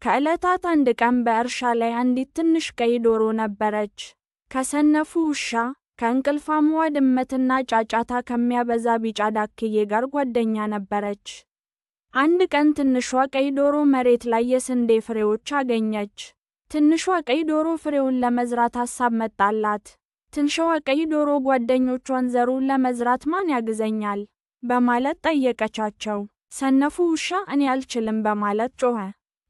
ከዕለታት አንድ ቀን በእርሻ ላይ አንዲት ትንሽ ቀይ ዶሮ ነበረች። ከሰነፉ ውሻ፣ ከእንቅልፋምዋ ድመትና ጫጫታ ከሚያበዛ ቢጫ ዳክዬ ጋር ጓደኛ ነበረች። አንድ ቀን ትንሿ ቀይ ዶሮ መሬት ላይ የስንዴ ፍሬዎች አገኘች። ትንሿ ቀይ ዶሮ ፍሬውን ለመዝራት ሐሳብ መጣላት። ትንሿ ቀይ ዶሮ ጓደኞቿን ዘሩን ለመዝራት ማን ያግዘኛል በማለት ጠየቀቻቸው። ሰነፉ ውሻ እኔ አልችልም በማለት ጮኸ።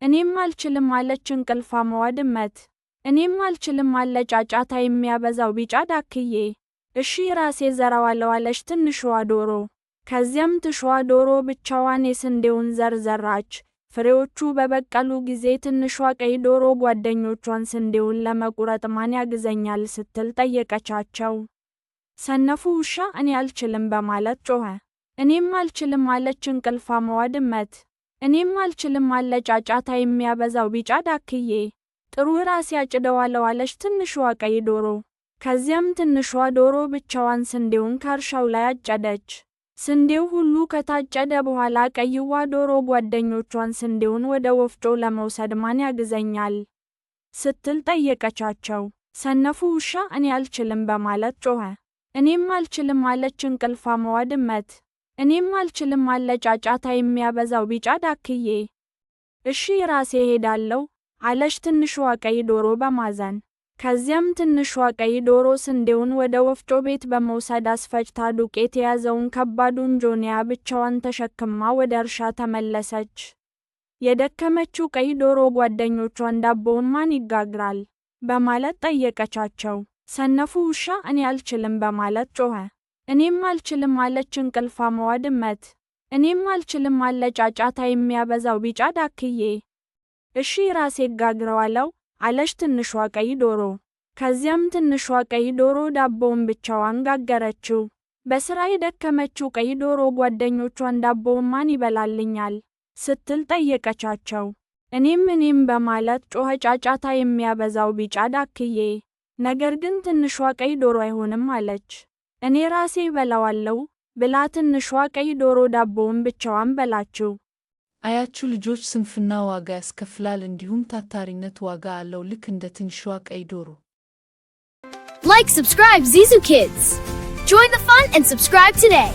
እኔም አልችልም አለች እንቅልፋምዋ ድመት። እኔም አልችልም አለ ጫጫታ የሚያበዛው ቢጫ ዳክዬ። እሺ ራሴ ዘራዋለሁ አለች ትንሿ ዶሮ። ከዚያም ትንሿ ዶሮ ብቻዋን የስንዴውን ዘር ዘራች። ፍሬዎቹ በበቀሉ ጊዜ ትንሿ ቀይ ዶሮ ጓደኞቿን ስንዴውን ለመቁረጥ ማን ያግዘኛል ስትል ጠየቀቻቸው። ሰነፉ ውሻ እኔ አልችልም በማለት ጮኸ። እኔም አልችልም አለች እንቅልፋምዋ ድመት። እኔም አልችልም አለ ጫጫታ የሚያበዛው ቢጫ ዳክዬ። ጥሩ ራሴ አጭደዋለሁ አለች ትንሿ ቀይ ዶሮ። ከዚያም ትንሿ ዶሮ ብቻዋን ስንዴውን ከእርሻው ላይ አጨደች። ስንዴው ሁሉ ከታጨደ በኋላ ቀይዋ ዶሮ ጓደኞቿን ስንዴውን ወደ ወፍጮ ለመውሰድ ማን ያግዘኛል ስትል ጠየቀቻቸው። ሰነፉ ውሻ እኔ አልችልም በማለት ጮኸ። እኔም አልችልም አለች እንቅልፋምዋ ድመት። እኔም አልችልም አለ ጫጫታ የሚያበዛው ቢጫ ዳክዬ። እሺ ራሴ እሄዳለሁ አለች ትንሿ ቀይ ዶሮ በማዘን። ከዚያም ትንሿ ቀይ ዶሮ ስንዴውን ወደ ወፍጮ ቤት በመውሰድ አስፈጭታ ዱቄት የያዘውን ከባዱን ጆንያ ብቻዋን ተሸክማ ወደ እርሻ ተመለሰች። የደከመችው ቀይ ዶሮ ጓደኞቿን ዳቦውን ማን ይጋግራል በማለት ጠየቀቻቸው። ሰነፉ ውሻ እኔ አልችልም በማለት ጮኸ። እኔም አልችልም አለች እንቅልፋምዋ ድመት። እኔም አልችልም አለ ጫጫታ የሚያበዛው ቢጫ ዳክዬ። እሺ ራሴ እጋግረዋለሁ አለች ትንሿ ቀይ ዶሮ። ከዚያም ትንሿ ቀይ ዶሮ ዳቦውን ብቻዋን ጋገረችው። በስራ የደከመችው ቀይ ዶሮ ጓደኞቿን ዳቦውን ማን ይበላልኛል ስትል ጠየቀቻቸው። እኔም በማለት ጮኸ ጫጫታ የሚያበዛው ቢጫ ዳክዬ። ነገር ግን ትንሿ ቀይ ዶሮ አይሆንም አለች። እኔ ራሴ እበላዋለሁ ብላ ትንሿ ቀይ ዶሮ ዳቦውን ብቻዋን በላችው። አያችሁ ልጆች፣ ስንፍና ዋጋ ያስከፍላል፣ እንዲሁም ታታሪነት ዋጋ አለው፣ ልክ እንደ ትንሿ ቀይ ዶሮ። Like, subscribe, Zizu Kids. Join the fun and subscribe today.